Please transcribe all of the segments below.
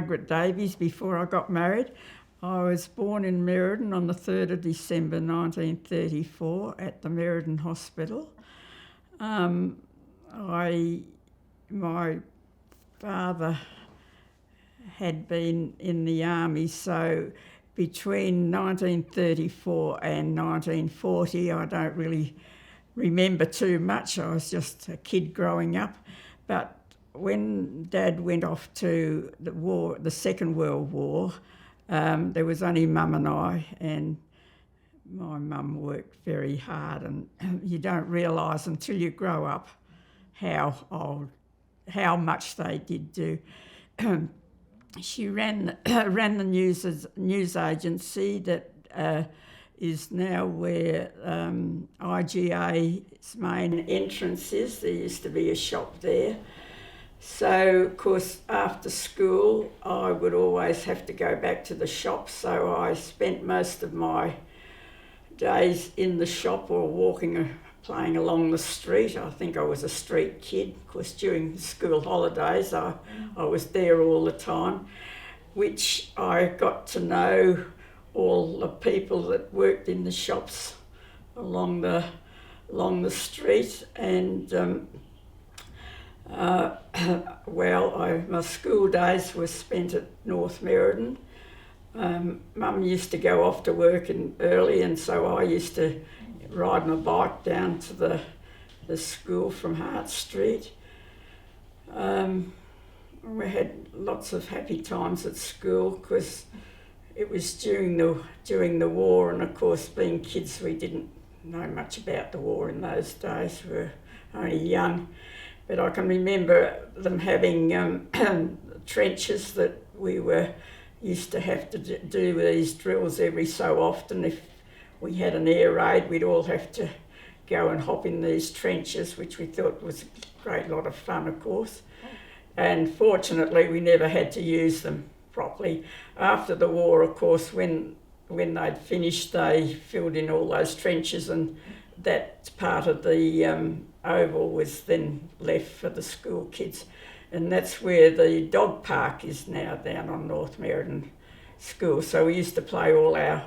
Margaret Davies before I got married. I was born in Merredin on the 3rd of December 1934 at the Merredin Hospital. My father had been in the army, so between 1934 and 1940, I don't really remember too much. I was just a kid growing up. But when Dad went off to the war, the Second World War, there was only Mum and I, and my mum worked very hard, and you don't realise until you grow up how much they did do. She ran the news agency that is now where IGA's main entrance is. There used to be a shop there. So, of course, after school, I would always have to go back to the shop, so I spent most of my days in the shop or playing along the street. I think I was a street kid. Of course, during school holidays, I was there all the time, which I got to know all the people that worked in the shops along the street. And my school days were spent at North Merredin. Mum used to go off to work early, and so I used to ride my bike down to the school from Hart Street. We had lots of happy times at school because it was during the war, and of course, being kids, we didn't know much about the war in those days. We were only young. But I can remember them having trenches that we used to have to do these drills every so often. If we had an air raid, we'd all have to go and hop in these trenches, which we thought was a great lot of fun, of course. And fortunately, we never had to use them properly. After the war, of course, when they'd finished, they filled in all those trenches, and that part of the oval was then left for the school kids. And that's where the dog park is now, down on North Merredin School. So we used to play all our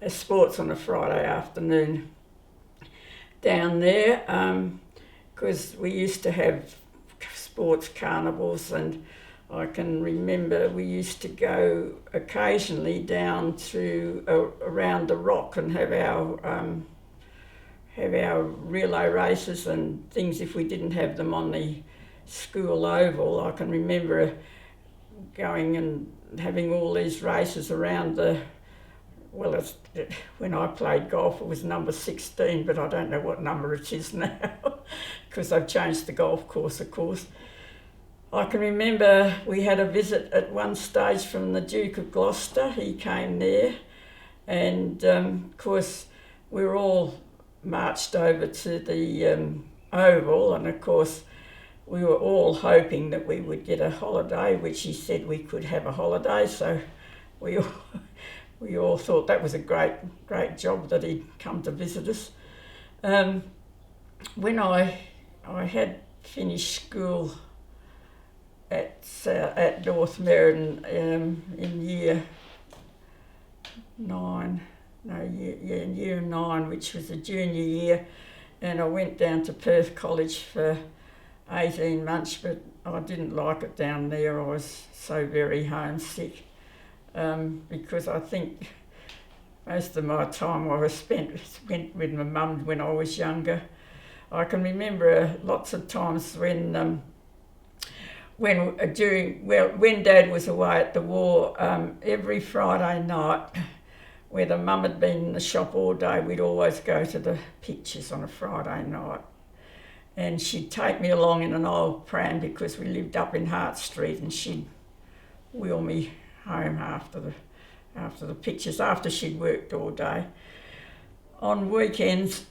sports on a Friday afternoon down there, because we used to have sports carnivals, and I can remember we used to go occasionally down to around the rock and have our relay races and things if we didn't have them on the school oval. I can remember going and having all these races around when I played golf, it was number 16, but I don't know what number it is now because they've changed the golf course, of course. I can remember we had a visit at one stage from the Duke of Gloucester. He came there, and of course we were all marched over to the oval, and of course we were all hoping that we would get a holiday, which he said we could have a holiday, so we all thought that was a great job that he'd come to visit us. When I had finished school at North Merredin in year 9, in year 9, which was a junior year, and I went down to Perth College for 18 months, but I didn't like it down there. I was so very homesick, because I think most of my time I spent with my mum when I was younger. I can remember lots of times when Dad was away at the war, every Friday night, whether Mum had been in the shop all day, we'd always go to the pictures on a Friday night. And she'd take me along in an old pram because we lived up in Hart Street, and she'd wheel me home after the pictures, after she'd worked all day. On weekends,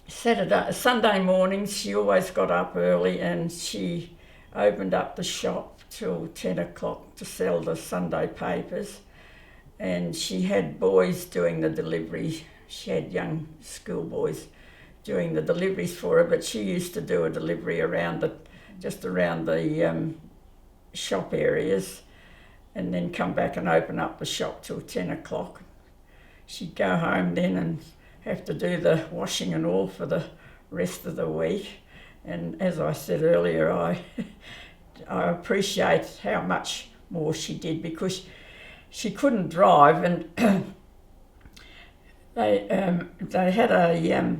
Sunday mornings, she always got up early, and she opened up the shop till 10 o'clock to sell the Sunday papers. And she had boys doing the deliveries. She had young schoolboys doing the deliveries for her, but she used to do a delivery around the shop areas. and then come back and open up the shop till 10 o'clock. She'd go home then and have to do the washing and all for the rest of the week. And as I said earlier, I appreciate how much more she did, because she couldn't drive, and they had a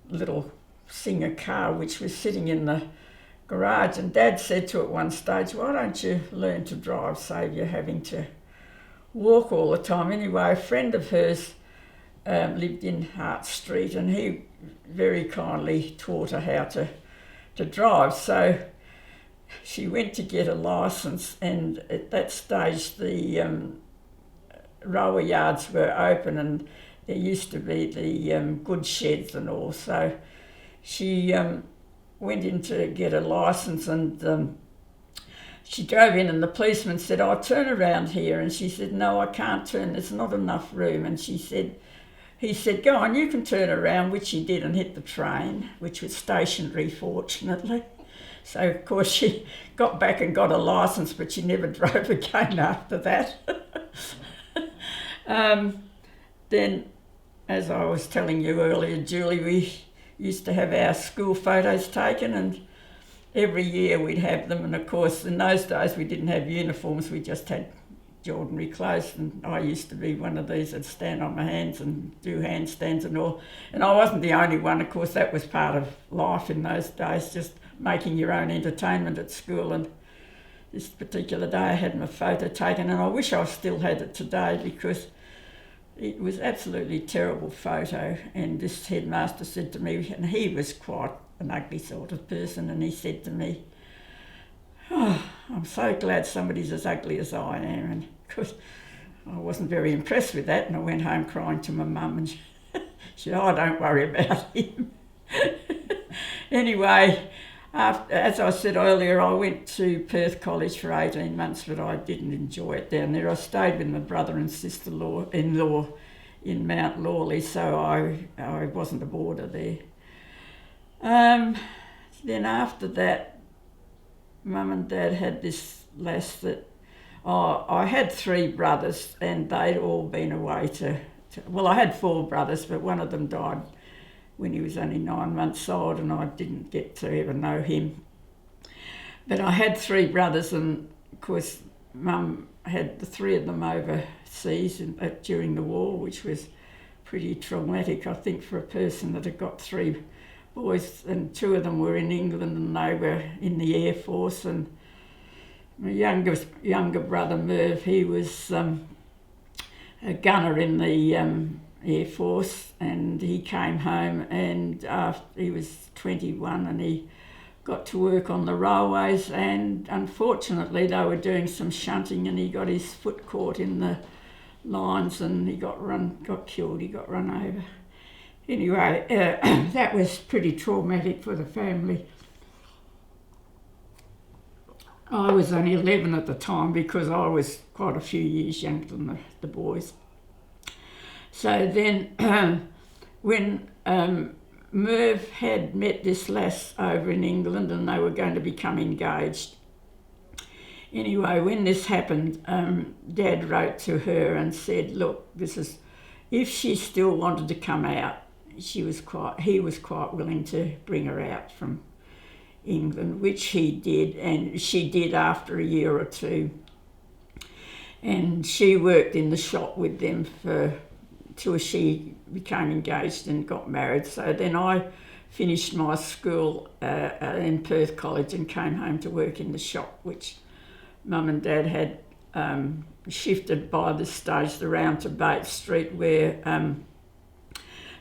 little Singer car which was sitting in the garage, and Dad said to it one stage, "Why don't you learn to drive, save you having to walk all the time?" Anyway, a friend of hers lived in Hart Street, and he very kindly taught her how to drive. So she went to get a licence, and at that stage the roller yards were open, and there used to be the goods sheds and all. So she went in to get a licence, and she drove in, and the policeman said, "I'll turn around here," and she said, "No, I can't turn, there's not enough room." And he said, "Go on, you can turn around," which she did, and hit the train, which was stationary, fortunately. So, of course, she got back and got a licence, but she never drove again after that. Then, as I was telling you earlier, Julie, we used to have our school photos taken, and every year we'd have them. And, of course, in those days we didn't have uniforms, we just had ordinary clothes, and I used to be one of these that'd stand on my hands and do handstands and all. And I wasn't the only one, of course, that was part of life in those days, just making your own entertainment at school. And this particular day I had my photo taken, and I wish I still had it today, because it was absolutely terrible photo. And this headmaster said to me, and he was quite an ugly sort of person, and he said to me, "Oh, I'm so glad somebody's as ugly as I am." And of course, I wasn't very impressed with that, and I went home crying to my mum, and she said, "Oh, don't worry about him." Anyway, as I said earlier, I went to Perth College for 18 months, but I didn't enjoy it down there. I stayed with my brother and sister-in-law in Mount Lawley, so I wasn't a boarder there. Then after that, Mum and Dad had this lass that, I had 3 brothers, and they'd all been away well, I had 4 brothers, but one of them died when he was only 9 months old, and I didn't get to ever know him. But I had 3 brothers, and of course Mum had the 3 of them overseas during the war, which was pretty traumatic, I think, for a person that had got 3 boys, and 2 of them were in England, and they were in the Air Force. And my younger brother Merv, he was a gunner in the Air Force, and he came home, and he was 21, and he got to work on the railways, and unfortunately they were doing some shunting, and he got his foot caught in the lines, and he got killed, he got run over. Anyway, that was pretty traumatic for the family. I was only 11 at the time, because I was quite a few years younger than the boys. So then when Merv had met this lass over in England, and they were going to become engaged. Anyway, when this happened, Dad wrote to her and said, "Look, if she still wanted to come out, he was quite willing to bring her out from England," which he did, and she did after a year or 2. And she worked in the shop with them till she became engaged and got married. So then I finished my school in Perth College and came home to work in the shop, which Mum and Dad had shifted by this stage around to Bates Street, where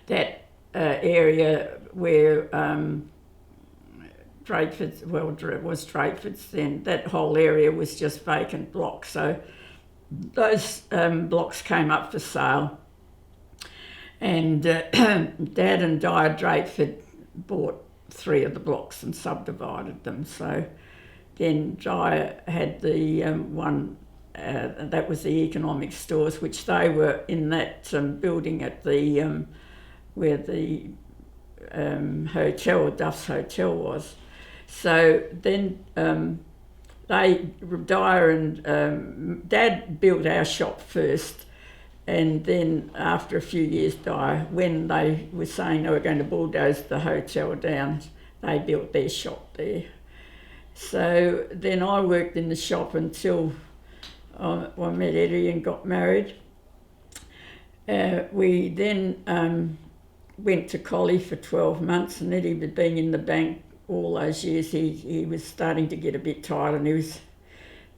that area where Drakeford's, well, it was Drakeford's then, that whole area was just vacant blocks. So those blocks came up for sale, and Dad and Di Drakeford bought 3 of the blocks and subdivided them. So then Di had the one, that was the economic stores, which they were in that building at the where the hotel, Duff's Hotel was. So then Dyer and Dad built our shop first, and then after a few years, Dyer, when they were saying they were going to bulldoze the hotel down, they built their shop there. So then I worked in the shop until I met Eddie and got married. We then went to Collie for 12 months, and Eddie had been in the bank all those years. He was starting to get a bit tired, and he was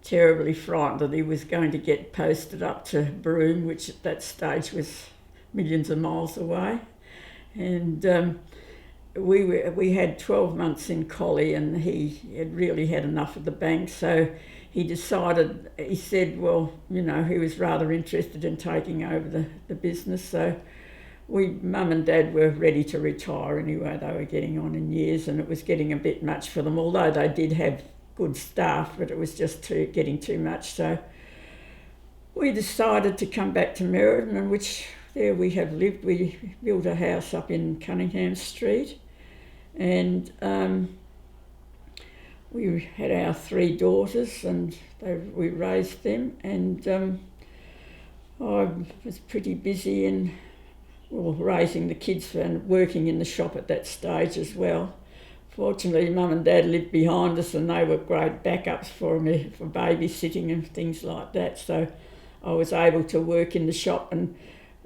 terribly frightened that he was going to get posted up to Broome, which at that stage was millions of miles away. And we had 12 months in Collie, and he had really had enough of the bank, so he decided, he said, well, you know, he was rather interested in taking over the business. So Mum and Dad were ready to retire anyway. They were getting on in years, and it was getting a bit much for them, although they did have good staff, but it was just getting too much. So we decided to come back to Merredin, and which there we have lived. We built a house up in Cunningham Street, and we had our 3 daughters, and we raised them, and I was pretty busy in raising the kids and working in the shop at that stage as well. Fortunately, Mum and Dad lived behind us, and they were great backups for me for babysitting and things like that, so I was able to work in the shop, and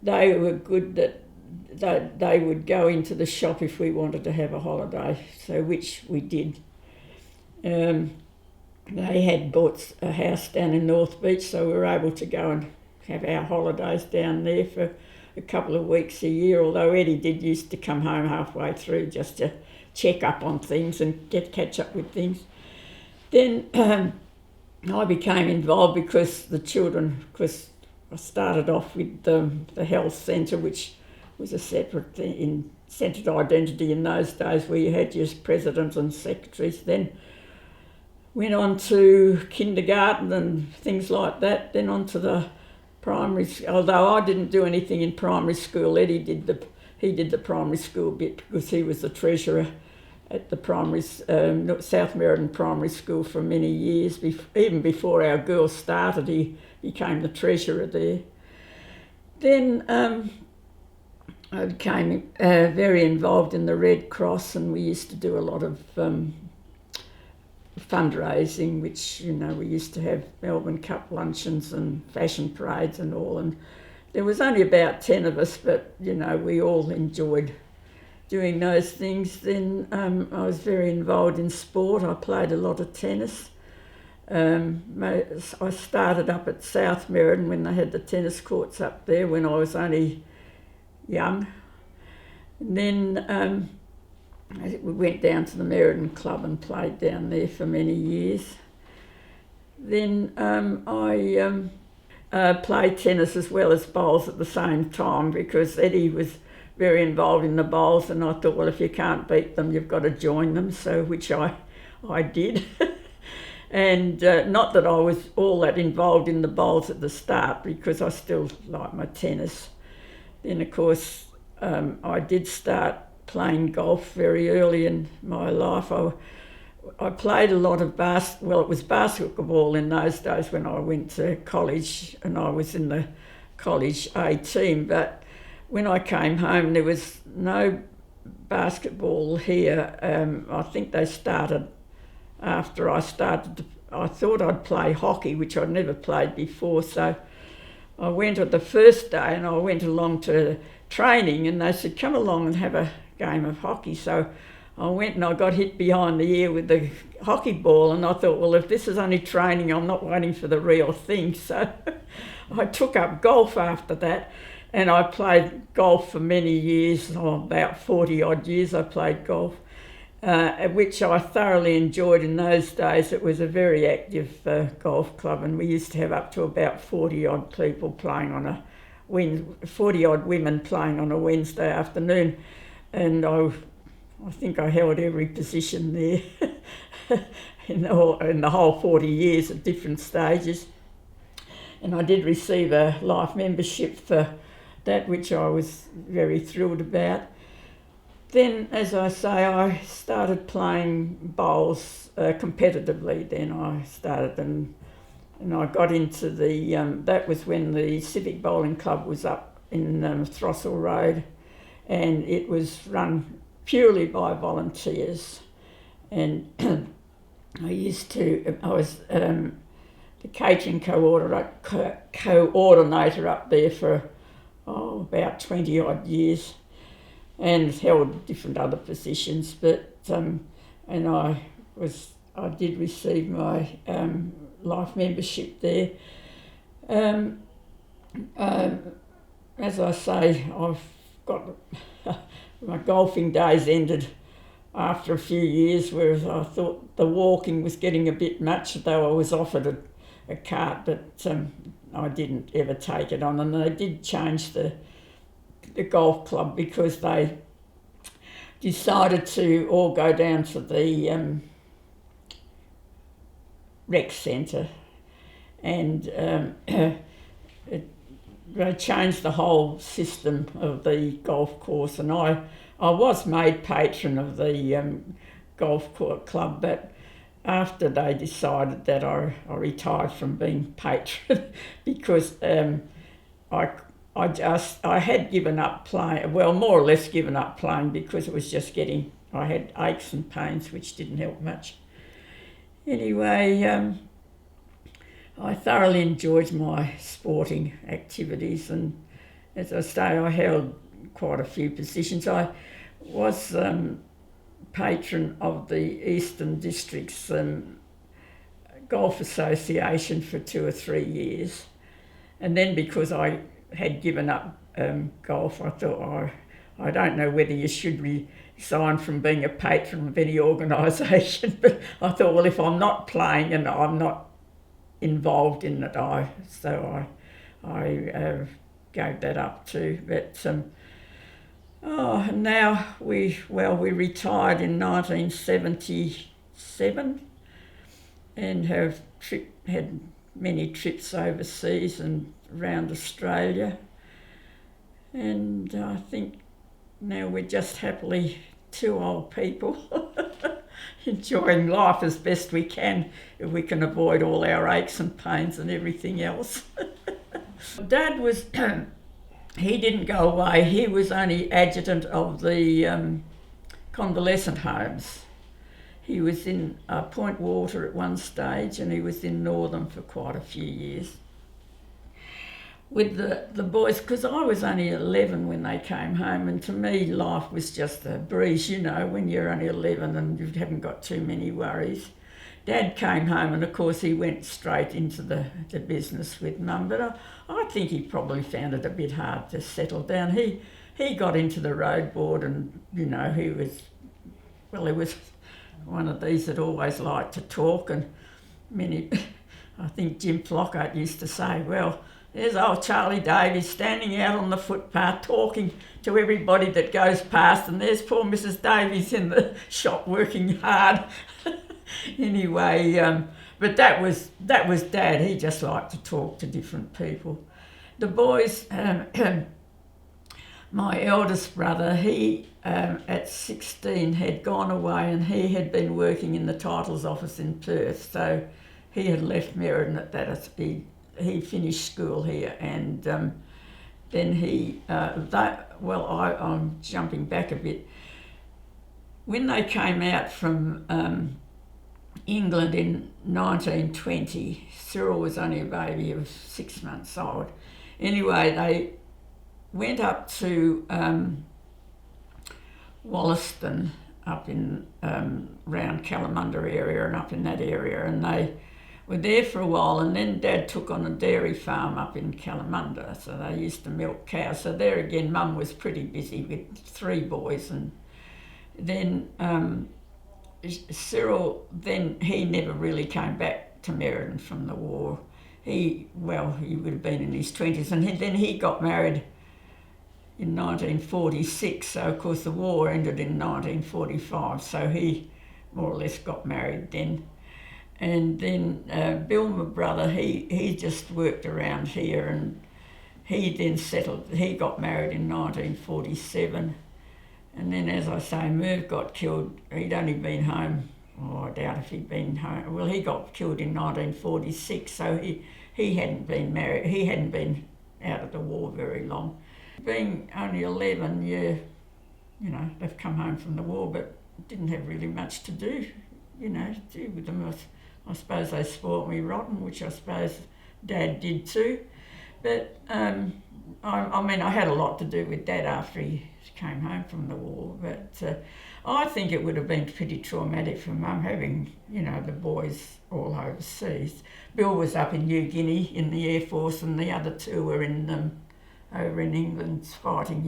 they were good that they would go into the shop if we wanted to have a holiday, so which we did. They had bought a house down in North Beach, so we were able to go and have our holidays down there for a couple of weeks a year, although Eddie used to come home halfway through just to check up on things and catch up with things. Then I became involved because I started off with the health centre, which was a separate thing, in centred identity in those days, where you had just presidents and secretaries. Then went on to kindergarten and things like that, then on to the primary, although I didn't do anything in primary school. Eddie did the primary school bit because he was the treasurer at the primary South Merredin Primary School for many years. Even before our girls started, he became the treasurer there. Then I became very involved in the Red Cross, and we used to do a lot of fundraising, which, you know, we used to have Melbourne Cup luncheons and fashion parades and all, and there was only about 10 of us, but, you know, we all enjoyed doing those things. Then I was very involved in sport. I played a lot of tennis. I started up at South Merredin when they had the tennis courts up there when I was only young. And then we went down to the Merredin Club and played down there for many years. Then I played tennis as well as bowls at the same time, because Eddie was very involved in the bowls, and I thought, well, if you can't beat them, you've got to join them, so which I did. And not that I was all that involved in the bowls at the start, because I still like my tennis. Then, of course, I did start playing golf very early in my life. I played a lot of it was basketball in those days when I went to college, and I was in the college A team, but when I came home there was no basketball here. I think they started after I started. I thought I'd play hockey, which I'd never played before, so I went on the first day and I went along to training, and they said, come along and have a game of hockey. So I went and I got hit behind the ear with the hockey ball, and I thought, well, if this is only training, I'm not waiting for the real thing. So I took up golf after that, and I played golf for many years. About 40 odd years I played golf, which I thoroughly enjoyed in those days. It was a very active golf club, and we used to have up to about 40 odd people playing on 40 odd women playing on a Wednesday afternoon, and I think I held every position there in the whole 40 years at different stages. And I did receive a life membership for that, which I was very thrilled about. then, as I say, I started playing bowls competitively. Then I started, and I got into the, that was when the Civic Bowling Club was up in Throstle Road, and it was run purely by volunteers. And I was the catering coordinator up there for about 20 odd years, and held different other positions. But and I did receive my life membership there. As I say, I've got my golfing days ended after a few years, whereas I thought the walking was getting a bit much, though I was offered a cart, but I didn't ever take it on. And they did change the golf club because they decided to all go down to the rec centre, and they changed the whole system of the golf course. And I was made patron of the golf club, but after they decided that I retired from being patron because I had given up playing, well, more or less given up playing, because it was just I had aches and pains which didn't help much. Anyway, I thoroughly enjoyed my sporting activities, and as I say, I held quite a few positions. I was patron of the Eastern District's Golf Association for 2 or 3 years, and then because I had given up golf, I thought, I don't know whether you should resign from being a patron of any organisation, but I thought, well, if I'm not playing and I'm not involved in it, so I gave that up too. But now we retired in 1977 and have had many trips overseas and around Australia, and I think now we're just happily 2 old people enjoying life as best we can, if we can avoid all our aches and pains and everything else. Dad was, he didn't go away, he was only adjutant of the convalescent homes. He was in Point Water at one stage, and he was in Northern for quite a few years. With the boys, because I was only 11 when they came home, and to me life was just a breeze, you know, when you're only 11 and you haven't got too many worries. Dad came home, and of course he went straight into the business with Mum, but I think he probably found it a bit hard to settle down. He got into the road board, and, you know, he was one of these that always liked to talk, and I think Jim Flockhart used to say, well, there's old Charlie Davies standing out on the footpath talking to everybody that goes past, and there's poor Mrs. Davies in the shop working hard. Anyway, but that was Dad. He just liked to talk to different people. The boys, my eldest brother, he at 16 had gone away, and he had been working in the titles office in Perth, so he had left Merredin at that. He finished school here, and then I'm jumping back a bit. When they came out from England in 1920, Cyril was only a baby of 6 months old. Anyway, they went up to Wollaston, up in round Kalamunda area and up in that area, and they were there for a while, and then Dad took on a dairy farm up in Kalamunda, so they used to milk cows. So there again, Mum was pretty busy with 3 boys, and then Cyril, then he never really came back to Merredin from the war. He would have been in his 20s, and then he got married in 1946, so of course the war ended in 1945, so he more or less got married then. And then Bill, my brother, he just worked around here, and he then settled. He got married in 1947, And then, as I say, Merv got killed. He'd only been home, I doubt if he'd been home. Well, he got killed in 1946, so he hadn't been married. He hadn't been out of the war very long. Being only 11, they've come home from the war, but didn't have really much to do, with them. I suppose they spoilt me rotten, which I suppose Dad did too. But I had a lot to do with Dad after he came home from the war. But I think it would have been pretty traumatic for Mum having, the boys all overseas. Bill was up in New Guinea in the Air Force, and the other two were over in England fighting,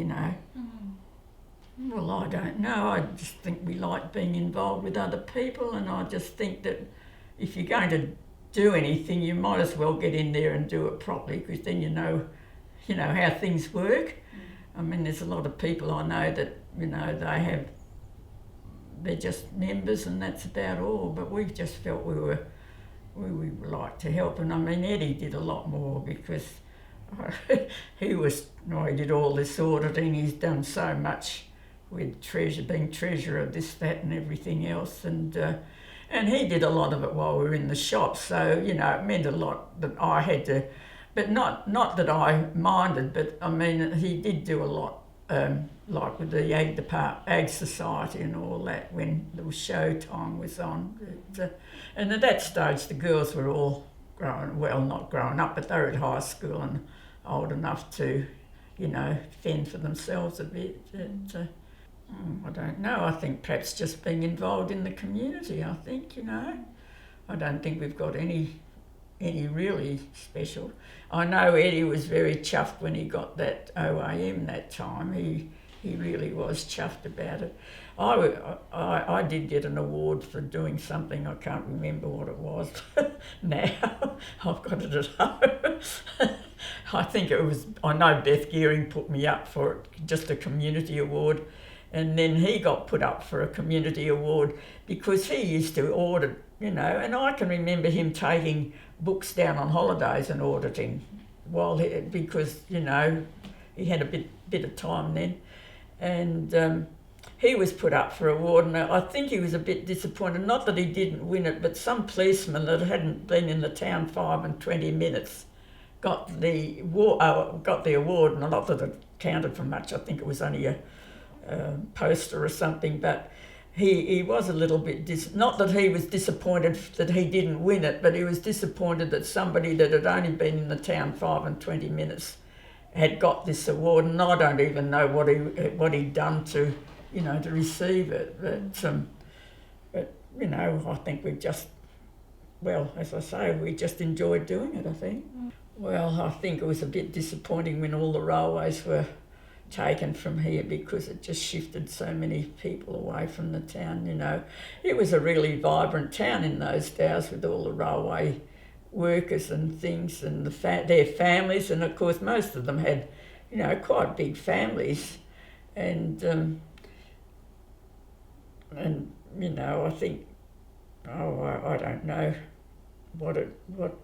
Well, I don't know. I just think we like being involved with other people, and I just think that if you're going to do anything, you might as well get in there and do it properly, because then you know how things work. I mean, there's a lot of people I know that, they're just members and that's about all, but we just felt we would like to help. And I mean, Eddie did a lot more, because he did all this auditing. He's done so much with being treasurer of this, that and everything else, and he did a lot of it while we were in the shop, so it meant a lot that I had to, but not that I minded, but I mean he did do a lot, like with the Ag Society and all that, when the show time was on. And at that stage the girls were all not growing up, but they were at high school and old enough to, fend for themselves a bit. I don't know. I think perhaps just being involved in the community, I think, I don't think we've got any really special. I know Eddie was very chuffed when he got that OAM that time. He really was chuffed about it. I did get an award for doing something. I can't remember what it was now. I've got it at home. I think I know Beth Gearing put me up for it, just a community award. And then he got put up for a community award because he used to audit, and I can remember him taking books down on holidays and auditing because he had a bit of time then. And he was put up for award, and I think he was a bit disappointed, not that he didn't win it, but some policeman that hadn't been in the town 5 and 20 minutes got the award, and not that it counted for much. I think it was only a poster or something, but he was a little bit not that he was disappointed that he didn't win it, but he was disappointed that somebody that had only been in the town 5 and 20 minutes had got this award, and I don't even know what he'd done to to receive it. But I think we just, as I say, we just enjoyed doing it, I think. Well, I think it was a bit disappointing when all the railways were taken from here, because it just shifted so many people away from the town. It was a really vibrant town in those days, with all the railway workers and things, and their families, and of course most of them had quite big families, and I think I don't know what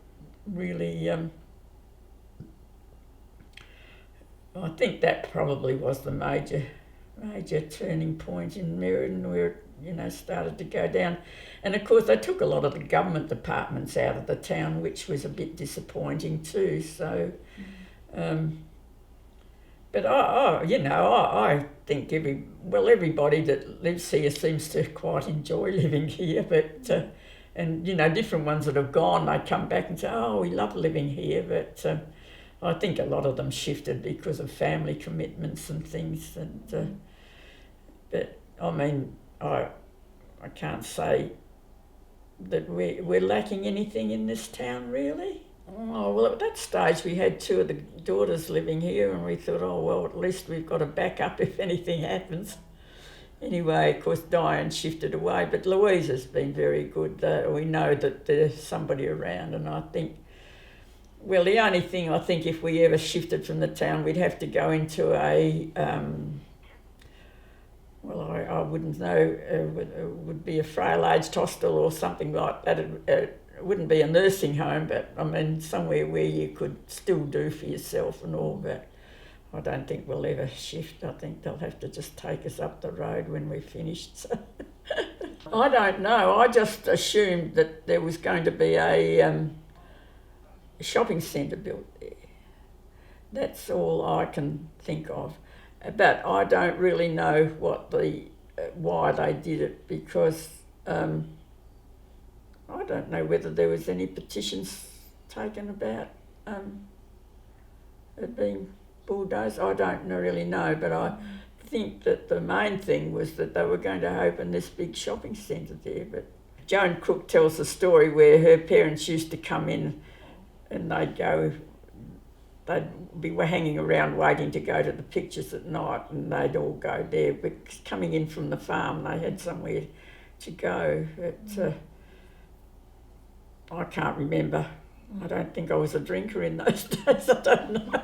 really I think that probably was the major turning point in Merredin, where it started to go down. And of course they took a lot of the government departments out of the town, which was a bit disappointing too. So, but I think everybody that lives here seems to quite enjoy living here. But and different ones that have gone, they come back and say, "Oh, we love living here," but. I think a lot of them shifted because of family commitments and things, and but I mean I can't say that we're lacking anything in this town really. Oh well, at that stage we had 2 of the daughters living here, and we thought, oh well, at least we've got a backup if anything happens. Anyway, of course Diane shifted away, but Louise has been very good. We know that there's somebody around, and I think. Well, the only thing I think, if we ever shifted from the town, we'd have to go into I wouldn't know, it would be a frail-aged hostel or something like that. It wouldn't be a nursing home, but I mean somewhere where you could still do for yourself and all that. I don't think we'll ever shift. I think they'll have to just take us up the road when we're finished. So. I don't know. I just assumed that there was going to be a shopping centre built there. That's all I can think of. But I don't really know why they did it, because I don't know whether there was any petitions taken about it being bulldozed. I don't really know, but I think that the main thing was that they were going to open this big shopping centre there. But Joan Cook tells the story where her parents used to come in and they'd be hanging around waiting to go to the pictures at night, and they'd all go there. But coming in from the farm, they had somewhere to go. But I can't remember. I don't think I was a drinker in those days. I don't know.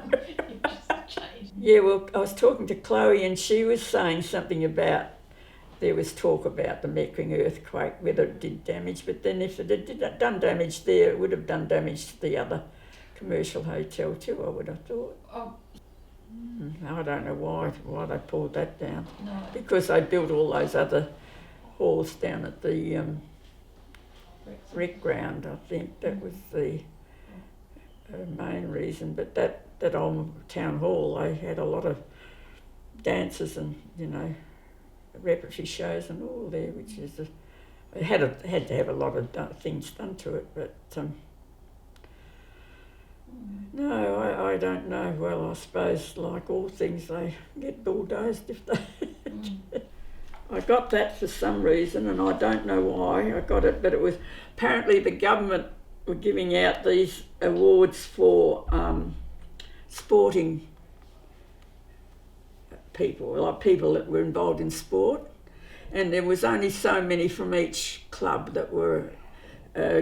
Yeah, well, I was talking to Chloe and she was saying something about there was talk about the Meckering earthquake, whether it did damage, but then if it had done damage there, it would have done damage to the other commercial hotel too, I would have thought. Oh. I don't know why they pulled that down. No. Because they built all those other halls down at the rec ground. I think that was the main reason. But that old town hall, they had a lot of dances and, you know, repertory shows and all there, which is it had to have a lot of things done to it, but no, I don't know. Well, I suppose like all things, they get bulldozed if they. I got that for some reason, and I don't know why I got it, but it was apparently the government were giving out these awards for sporting people, like people that were involved in sport, and there was only so many from each club that were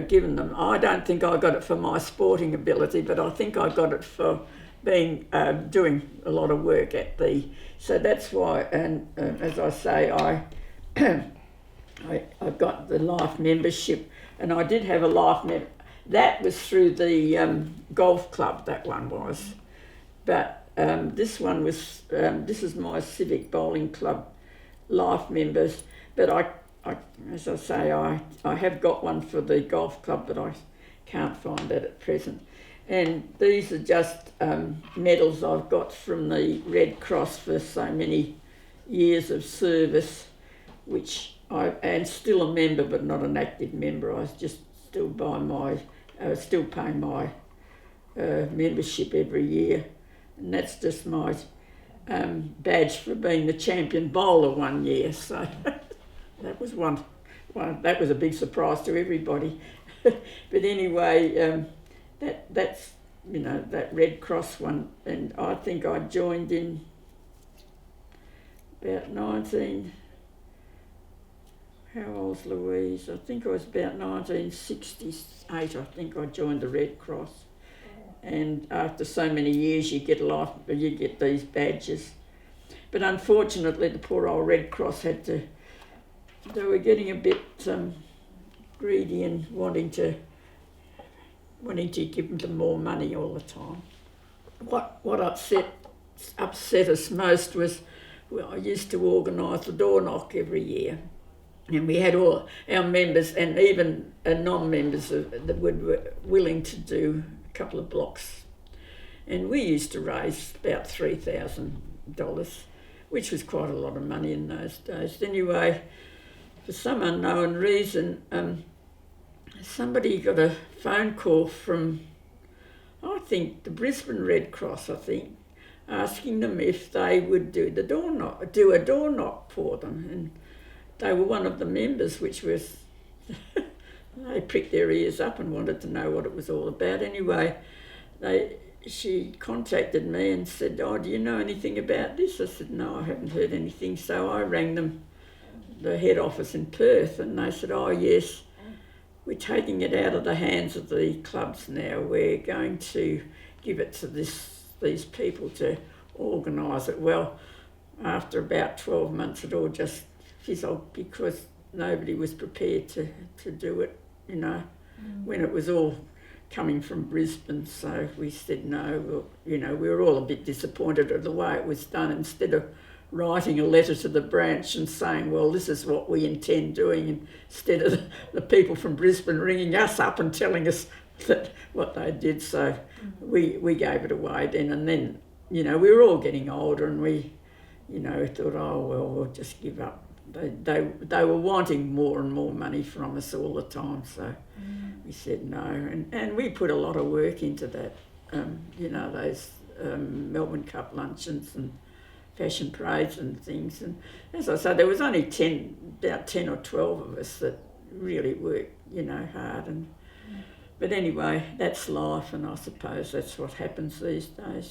given them. I don't think I got it for my sporting ability, but I think I got it for being doing a lot of work at the. So that's why, and as I say, I got the life membership, and I did have a life member. That was through the golf club. That one was, but this one was. This is my civic bowling club life members, but I as I say, I have got one for the golf club, but I can't find that at present. And these are just medals I've got from the Red Cross for so many years of service, which I am still a member, but not an active member. I was just still still pay my membership every year, and that's just my badge for being the champion bowler one year. So that was one. That was a big surprise to everybody. But anyway. That's, you know, that Red Cross one, and I think I joined in about 19, how old's Louise? I think I was about 1968, I think I joined the Red Cross. And after so many years you get these badges. But unfortunately the poor old Red Cross they were getting a bit greedy and wanting to give them more money all the time. What upset us most was, well, I used to organise the door knock every year, and we had all our members and even non-members that were willing to do a couple of blocks, and we used to raise about $3,000, which was quite a lot of money in those days. Anyway, for some unknown reason, somebody got a phone call from, I think, the Brisbane Red Cross, asking them if they would do a door knock for them. And they were one of the members, which was, they pricked their ears up and wanted to know what it was all about. Anyway, she contacted me and said, "Oh, do you know anything about this?" I said, "No, I haven't heard anything." So I rang them, the head office in Perth, and they said, "Oh, yes, we're taking it out of the hands of the clubs now. We're going to give it to these people to organise it." Well, after about 12 months, it all just fizzled because nobody was prepared to do it, you know, when it was all coming from Brisbane, so we said no. Well, you know, we were all a bit disappointed at the way it was done. Instead of writing a letter to the branch and saying, well, this is what we intend doing, instead of the people from Brisbane ringing us up and telling us that what they did. So we gave it away then, and then, you know, we were all getting older, and we, you know, thought, oh well, we'll just give up. They were wanting more and more money from us all the time, so we said no, and we put a lot of work into that. You know, those Melbourne Cup luncheons and fashion parades and things, and as I say, there was only about 10 or 12 of us that really worked, you know, hard. And but anyway, that's life, and I suppose that's what happens these days.